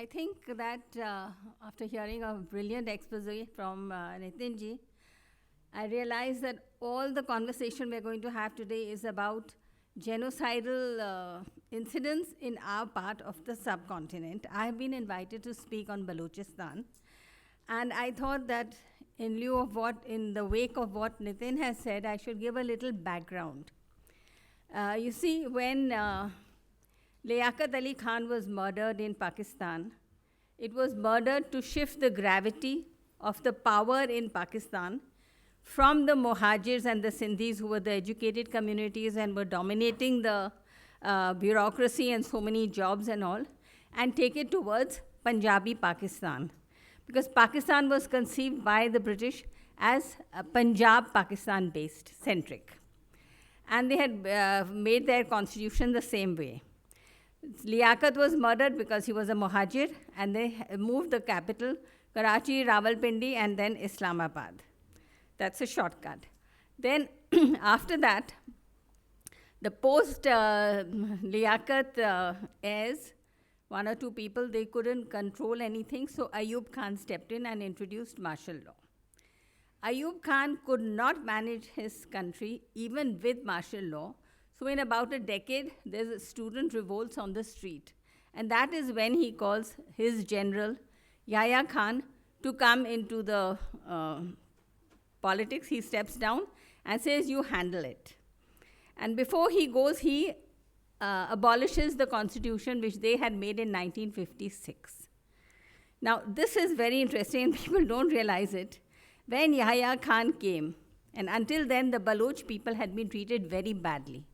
I think that after hearing a brilliant expose from Nitinji, I realized that all the conversation we're going to have today is about genocidal incidents in our part of the subcontinent. I have been invited to speak on Balochistan, and I thought that in lieu of in the wake of what Nitin has said, I should give a little background. You see, when Liaquat Ali Khan was murdered in Pakistan, it was murdered to shift the gravity of the power in Pakistan from the Muhajirs and the Sindhis, who were the educated communities and were dominating the bureaucracy and so many jobs and all, and take it towards Punjabi Pakistan. Because Pakistan was conceived by the British as Punjab-Pakistan based, centric. And they had made their constitution the same way. Liaquat was murdered because he was a Muhajir, and they moved the capital, Karachi, Rawalpindi, and then Islamabad. That's a shortcut. Then after that, the post-Liaquat heirs, one or two people, they couldn't control anything, so Ayub Khan stepped in and introduced martial law. Ayub Khan could not manage his country even with martial law. So in about a decade, there's a student revolts on the street. And that is when he calls his general, Yahya Khan, to come into the politics. He steps down and says, you handle it. And before he goes, he abolishes the constitution which they had made in 1956. Now, this is very interesting, and people don't realize it. When Yahya Khan came, and until then, the Baloch people had been treated very badly.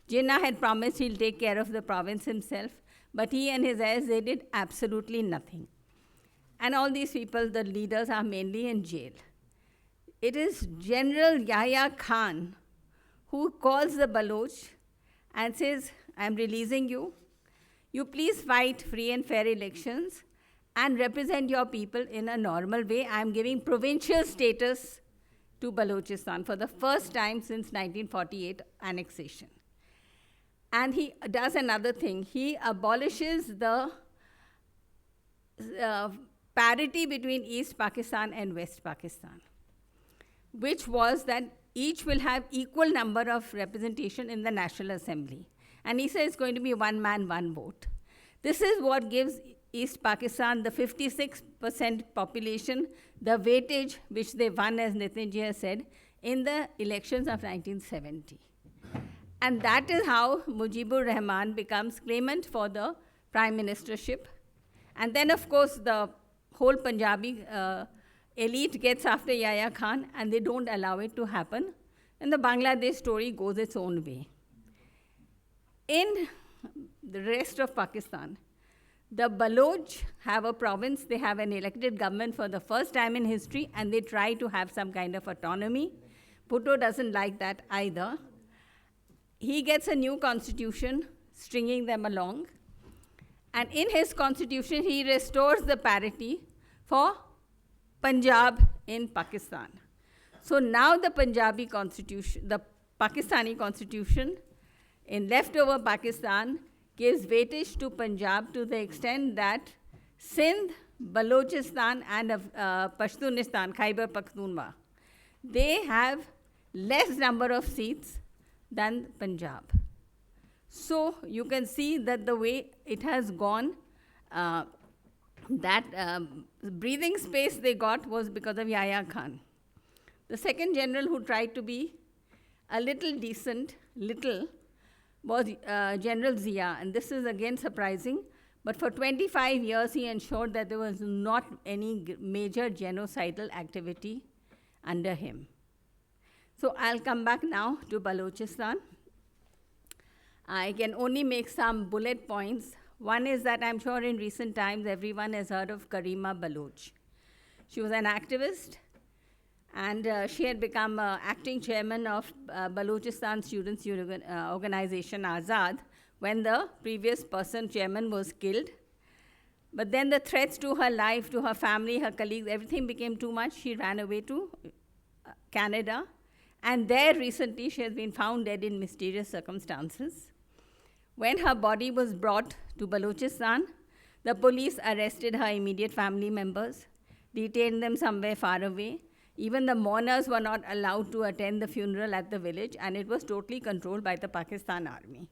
Jinnah had promised he'll take care of the province himself, but he and his heirs, they did absolutely nothing. And all these people, the leaders, are mainly in jail. It is General Yahya Khan who calls the Baloch and says, I'm releasing you. You please fight free and fair elections and represent your people in a normal way. I'm giving provincial status to Balochistan for the first time since 1948 annexation. And he does another thing. He abolishes the parity between East Pakistan and West Pakistan, which was that each will have equal number of representation in the National Assembly. And he says it's going to be one man, one vote. This is what gives East Pakistan, the 56% population, the weightage which they won, as Nitinji has said, in the elections of 1970. And that is how Mujibur Rahman becomes claimant for the prime ministership. And then, of course, the whole Punjabi elite gets after Yahya Khan, and they don't allow it to happen. And the Bangladesh story goes its own way. In the rest of Pakistan, the Baloch have a province, they have an elected government for the first time in history, and they try to have some kind of autonomy. Bhutto doesn't like that either. He gets a new constitution, stringing them along. And in his constitution, he restores the parity for Punjab in Pakistan. So now the Punjabi constitution, the Pakistani constitution in leftover Pakistan gives weightage to Punjab to the extent that Sindh, Balochistan, and Pashtunistan, Khyber Pakhtunkhwa, they have less number of seats than Punjab. So you can see that the way it has gone, that breathing space they got was because of Yahya Khan. The second general who tried to be a little decent, was General Zia, and this is again surprising, but for 25 years he ensured that there was not any major genocidal activity under him. So I'll come back now to Balochistan. I can only make some bullet points. One is that I'm sure in recent times everyone has heard of Karima Baloch. She was an activist, and she had become acting chairman of Balochistan Students' Organization Azad when the previous chairman was killed. But then the threats to her life, to her family, her colleagues, everything became too much. She ran away to Canada. And there recently she has been found dead in mysterious circumstances. When her body was brought to Balochistan, The police arrested her immediate family members, detained them somewhere far away. Even the mourners were not allowed to attend the funeral at the village, and it was totally controlled by the Pakistan army.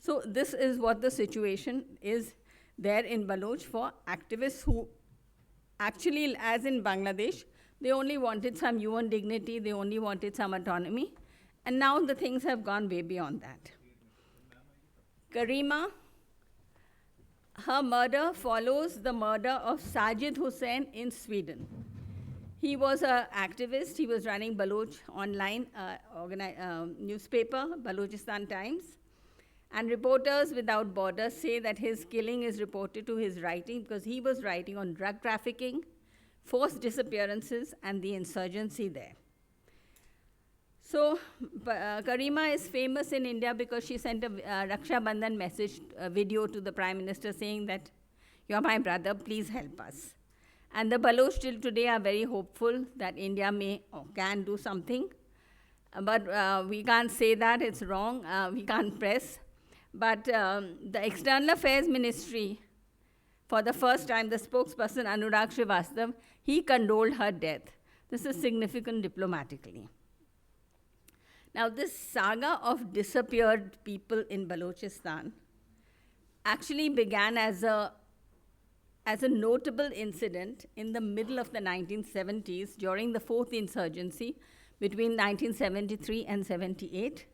So this is what the situation is there in Baloch for activists who actually, as in Bangladesh, they only wanted some human dignity, they only wanted some autonomy, and now the things have gone way beyond that. Karima, her murder follows the murder of Sajid Hussain in Sweden. He was an activist. He was running Baloch online newspaper, Balochistan Times. And Reporters Without Borders say that his killing is reported to his writing because he was writing on drug trafficking, forced disappearances, and the insurgency there. So Karima is famous in India because she sent a Raksha Bandhan message video to the Prime Minister saying that, "You're my brother, please help us." And the Baloch till today are very hopeful that India may or can do something. But we can't say that, it's wrong, we can't press. But the External Affairs Ministry, for the first time, the spokesperson Anurag Srivastav, he condoled her death. This is significant diplomatically. Now, this saga of disappeared people in Balochistan actually began as a notable incident in the middle of the 1970s during the fourth insurgency between 1973 and 78.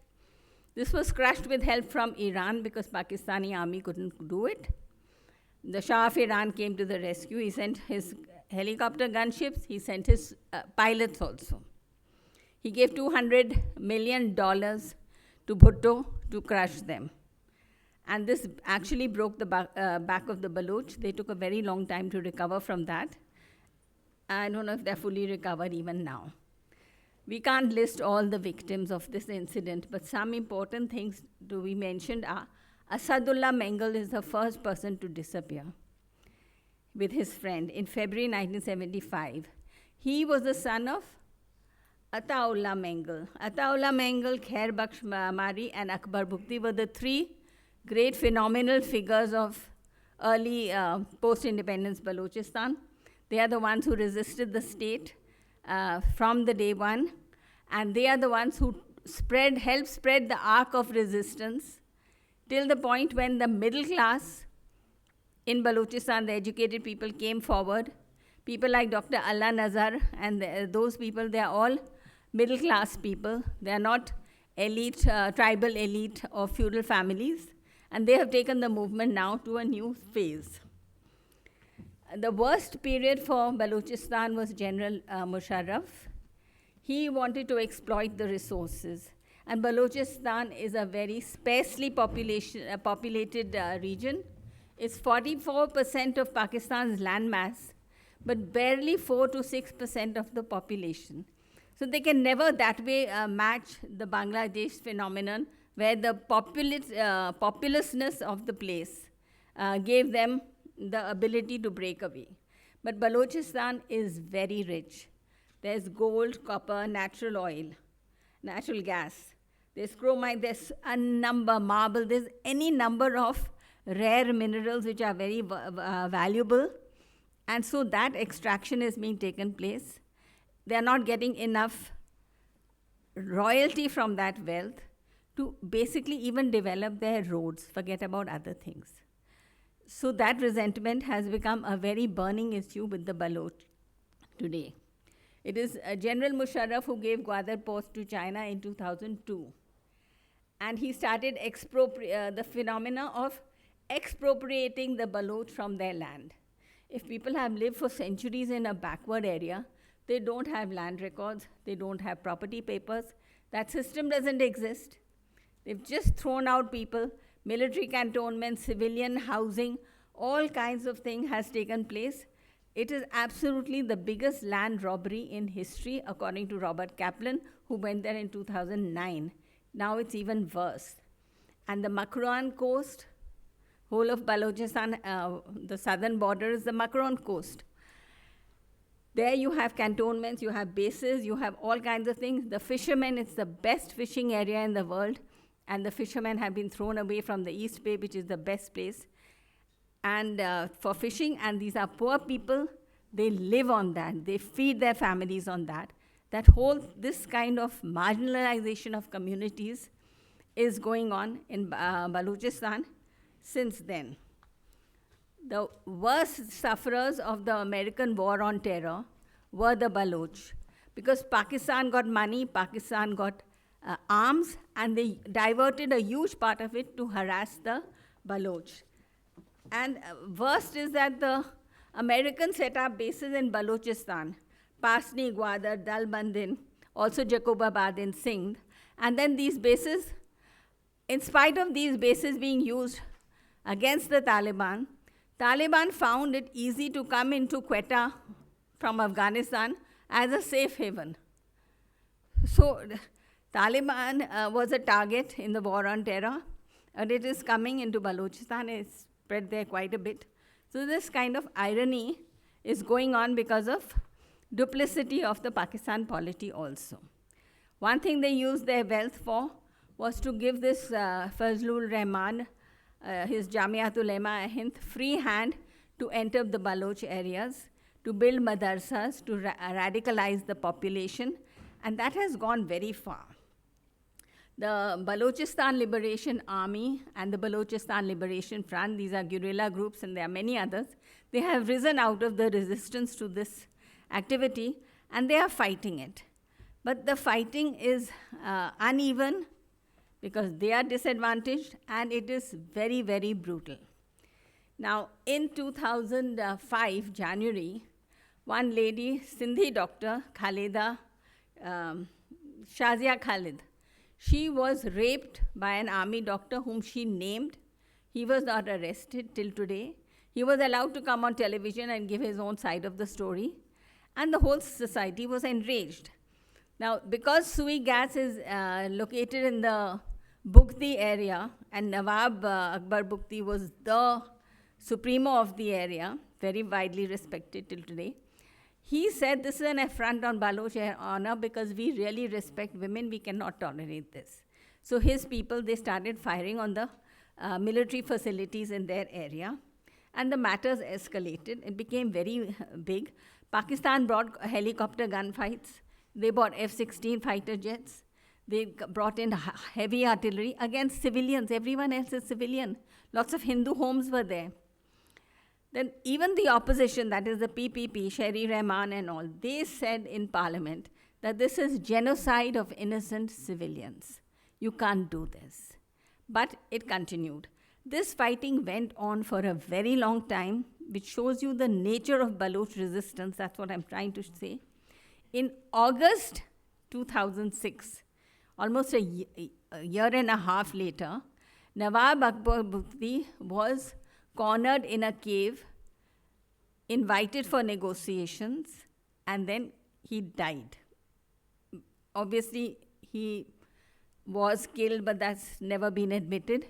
This was crushed with help from Iran because Pakistani army couldn't do it. The Shah of Iran came to the rescue. He sent his helicopter gunships. He sent his pilots also. He gave $200 million to Bhutto to crush them. And this actually broke the back of the Baloch. They took a very long time to recover from that. I don't know if they're fully recovered even now. We can't list all the victims of this incident, but some important things to be mentioned are Asadullah Mengal is the first person to disappear with his friend in February 1975. He was the son of Ataullah Mengal. Ataullah Mengal, Khair Bakhsh Mari, and Akbar Bhukti were the three great phenomenal figures of early post-independence Balochistan. They are the ones who resisted the state from the day one, and they are the ones who helped spread the arc of resistance till the point when the middle class in Balochistan, the educated people, came forward. People like Dr. Allah Nazar and those people, they are all middle class people. They are not elite, tribal elite or feudal families. And they have taken the movement now to a new phase. The worst period for Balochistan was General Musharraf. He wanted to exploit the resources. And Balochistan is a very sparsely populated region. It's 44% of Pakistan's landmass, but barely 4 to 6% of the population. So they can never that way match the Bangladesh phenomenon, where the populousness of the place gave them the ability to break away. But Balochistan is very rich. There's gold, copper, natural oil, natural gas. There's chromite, there's a number, marble, there's any number of rare minerals which are very valuable. And so that extraction is being taken place. They're not getting enough royalty from that wealth to basically even develop their roads, forget about other things. So that resentment has become a very burning issue with the Baloch today. It is General Musharraf who gave Gwadar Post to China in 2002. And he started the phenomena of expropriating the Baloch from their land. If people have lived for centuries in a backward area, they don't have land records, they don't have property papers. That system doesn't exist. They've just thrown out people, military cantonments, civilian housing, all kinds of things has taken place. It is absolutely the biggest land robbery in history, according to Robert Kaplan, who went there in 2009. Now it's even worse. And the Makran coast, whole of Balochistan, the southern border is the Makran coast. There you have cantonments, you have bases, you have all kinds of things. The fishermen, it's the best fishing area in the world, and the fishermen have been thrown away from the East Bay, which is the best place. and for fishing, and these are poor people. They live on that. They feed their families on that. This kind of marginalization of communities is going on in Balochistan since then. The worst sufferers of the American war on terror were the Baloch, because Pakistan got money, Pakistan got arms, and they diverted a huge part of it to harass the Baloch. And worst is that the Americans set up bases in Balochistan, Pasni, Gwadar, Dalbandin, also Jacobabad in Sindh. And then these bases, in spite of these bases being used against the Taliban, Taliban found it easy to come into Quetta from Afghanistan as a safe haven. So Taliban was a target in the war on terror, and it is coming into Balochistan. It's spread there quite a bit. So this kind of irony is going on because of duplicity of the Pakistan polity also. One thing they used their wealth for was to give this Fazlur Rahman, his Jamiatul Ulema Hind, free hand to enter the Baloch areas, to build madrasas, to radicalize the population, and that has gone very far. The Balochistan Liberation Army and the Balochistan Liberation Front, these are guerrilla groups and there are many others, they have risen out of the resistance to this activity and they are fighting it. But the fighting is uneven because they are disadvantaged and it is very, very brutal. Now, in 2005, January, one lady, Sindhi doctor, Khalida, Shazia Khalid, she was raped by an army doctor whom she named. He was not arrested till today. He was allowed to come on television and give his own side of the story. And the whole society was enraged. Now, because Sui gas is located in the Bukti area, and Nawab Akbar Bukti was the supremo of the area, very widely respected till today, he said this is an affront on Baloch honor because we really respect women, we cannot tolerate this. So his people, they started firing on the military facilities in their area, and the matters escalated. It became very big. Pakistan brought helicopter gunfights. They bought F-16 fighter jets. They brought in heavy artillery against civilians. Everyone else is civilian. Lots of Hindu homes were there. Then even the opposition, that is the PPP, Shari Rahman and all, they said in parliament that this is genocide of innocent civilians. You can't do this. But it continued. This fighting went on for a very long time, which shows you the nature of Baloch resistance. That's what I'm trying to say. In August 2006, almost a year and a half later, Nawab Akbar Bukti was cornered in a cave, invited for negotiations, and then he died. Obviously, he was killed, but that's never been admitted.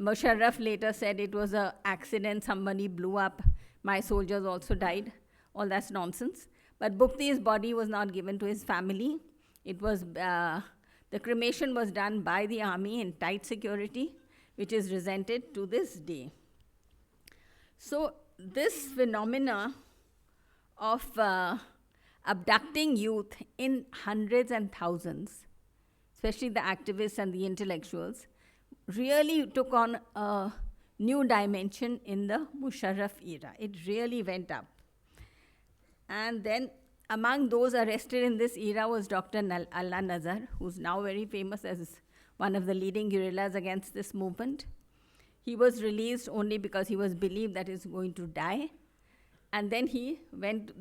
Musharraf later said it was an accident, somebody blew up, my soldiers also died. All that's nonsense. But Bukti's body was not given to his family. It was, the cremation was done by the army in tight security, which is resented to this day. So this phenomena of abducting youth in hundreds and thousands, especially the activists and the intellectuals, really took on a new dimension in the Musharraf era. It really went up. And then among those arrested in this era was Dr. Allah Nazar, who's now very famous as one of the leading guerrillas against this movement. He was released only because he was believed that he's going to die. And then he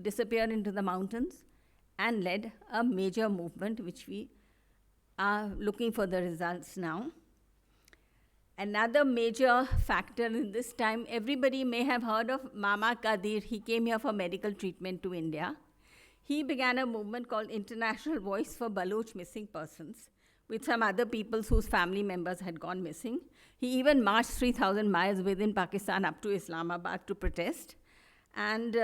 disappeared into the mountains and led a major movement, which we are looking for the results now. Another major factor in this time, everybody may have heard of Mama Qadir. He came here for medical treatment to India. He began a movement called International Voice for Baloch Missing Persons, with some other people whose family members had gone missing. He even marched 3,000 miles within Pakistan up to Islamabad to protest. And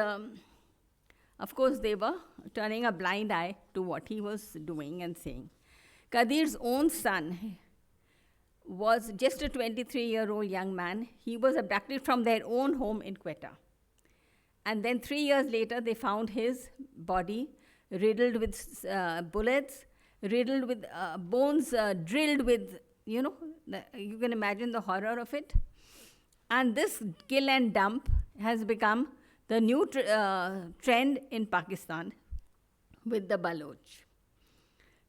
of course, they were turning a blind eye to what he was doing and saying. Qadir's own son was just a 23-year-old young man. He was abducted from their own home in Quetta. And then 3 years later, they found his body riddled with bullets, riddled with bones, drilled with, you can imagine the horror of it. And this kill and dump has become the new trend in Pakistan with the Baloch.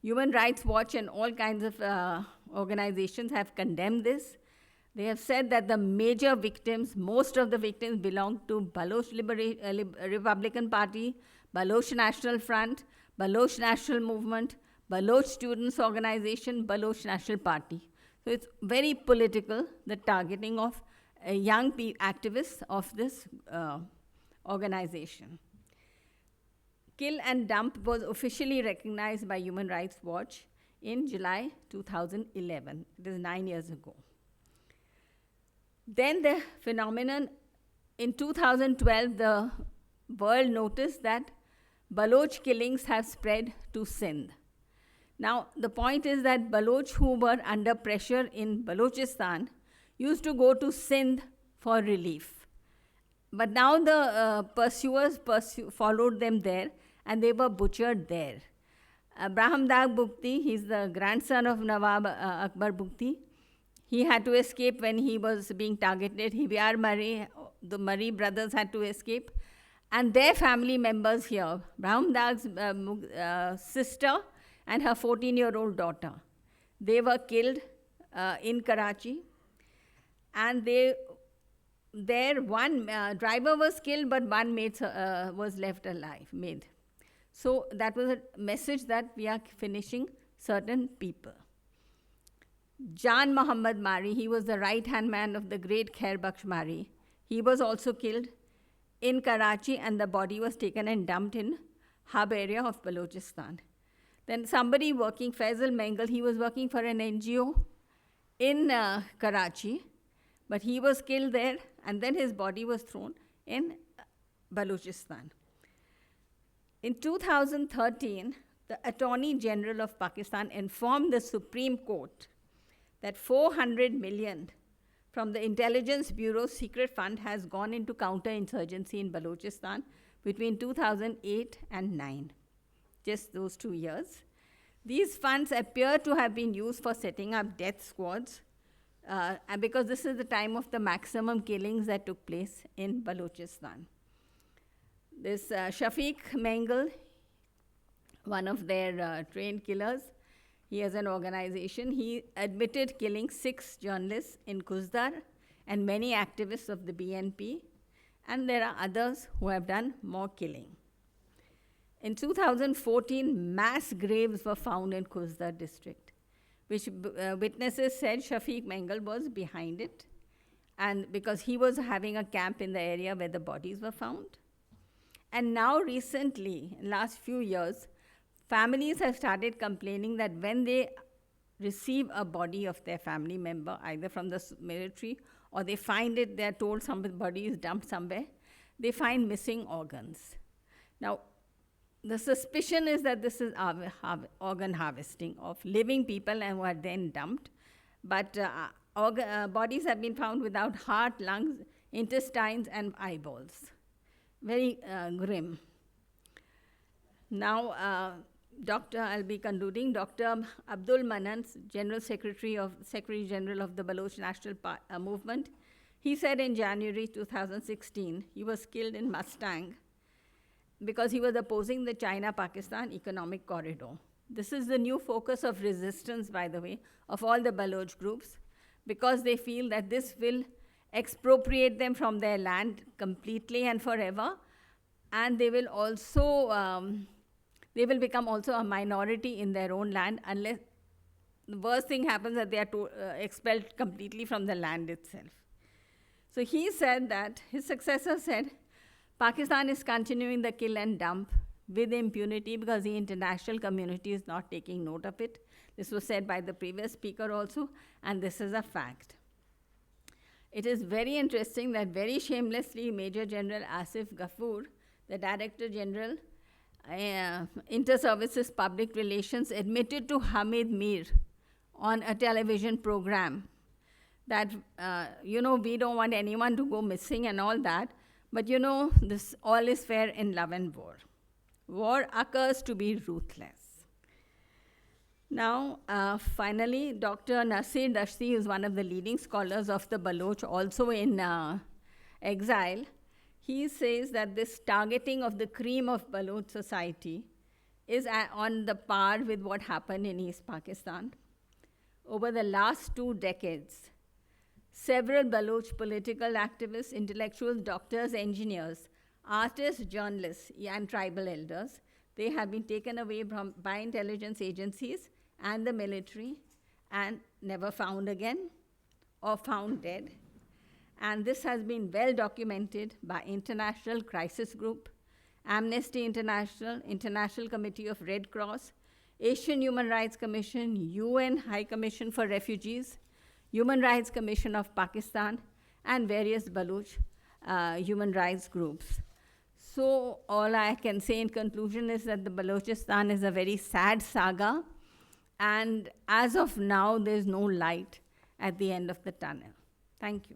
Human Rights Watch and all kinds of organizations have condemned this. They have said that the major victims, most of the victims belong to Baloch Republican Party, Baloch National Front, Baloch National Movement, Baloch Students Organization, Baloch National Party. So it's very political, the targeting of young activists of this organization. Kill and dump was officially recognized by Human Rights Watch in July 2011. It is 9 years ago. Then the phenomenon, in 2012, the world noticed that Baloch killings have spread to Sindh. Now, the point is that Baloch who were under pressure in Balochistan used to go to Sindh for relief. But now the pursuers followed them there, and they were butchered there. Braham Dag Bugti, he's the grandson of Nawab Akbar Bugti. He had to escape when he was being targeted. Hibyar Murray, the Murray brothers had to escape. And their family members here, Braham Dag's sister and her 14-year-old daughter, they were killed in Karachi. And one driver was killed, but one maid was left alive, maid. So that was a message that we are finishing certain people. Jan Muhammad Mari, he was the right-hand man of the great Khair Bakhsh Mari. He was also killed in Karachi, and the body was taken and dumped in hub area of Balochistan. Then somebody working, Faisal Mengal, he was working for an NGO in Karachi, but he was killed there, and then his body was thrown in Balochistan. In 2013, the Attorney General of Pakistan informed the Supreme Court that 400 million from the Intelligence Bureau's secret fund has gone into counterinsurgency in Balochistan between 2008 and 9, just those 2 years. These funds appear to have been used for setting up death squads, and because this is the time of the maximum killings that took place in Balochistan. This Shafiq Mengal, one of their trained killers, he has an organization. He admitted killing 6 journalists in Kuzdar and many activists of the BNP, and there are others who have done more killing. In 2014, mass graves were found in Kuzdar district, which witnesses said Shafiq Mengal was behind it, and because he was having a camp in the area where the bodies were found. And now recently, in the last few years, families have started complaining that when they receive a body of their family member, either from the military or they find it, they're told somebody is dumped somewhere, they find missing organs. Now, the suspicion is that this is organ harvesting of living people and who are then dumped. But bodies have been found without heart, lungs, intestines, and eyeballs. Very grim. Now, I'll be concluding. Dr. Abdul Manan, Secretary General of the Baloch National Movement, he said in January 2016, he was killed in Mustang because he was opposing the China-Pakistan economic corridor. This is the new focus of resistance, by the way, of all the Baloch groups, because they feel that this will expropriate them from their land completely and forever, and they will also they will become also a minority in their own land unless the worst thing happens that they are expelled completely from the land itself. So he said that, his successor said, Pakistan is continuing the kill and dump with impunity because the international community is not taking note of it. This was said by the previous speaker also, and this is a fact. It is very interesting that very shamelessly Major General Asif Ghafoor, the Director General, Inter-Services Public Relations, admitted to Hamid Mir on a television program that, we don't want anyone to go missing and all that. But, this all is fair in love and war. War occurs to be ruthless. Now, finally, Dr. Nasir Dashti is one of the leading scholars of the Baloch, also in exile. He says that this targeting of the cream of Baloch society is on the par with what happened in East Pakistan. Over the last 2 decades, several Baloch political activists, intellectuals, doctors, engineers, artists, journalists, and tribal elders, they have been taken away by intelligence agencies and the military and never found again or found dead. And this has been well documented by International Crisis Group, Amnesty International, International Committee of Red Cross, Asian Human Rights Commission, UN High Commission for Refugees, Human Rights Commission of Pakistan, and various Baloch human rights groups. So all I can say in conclusion is that the Balochistan is a very sad saga, and as of now, there's no light at the end of the tunnel. Thank you.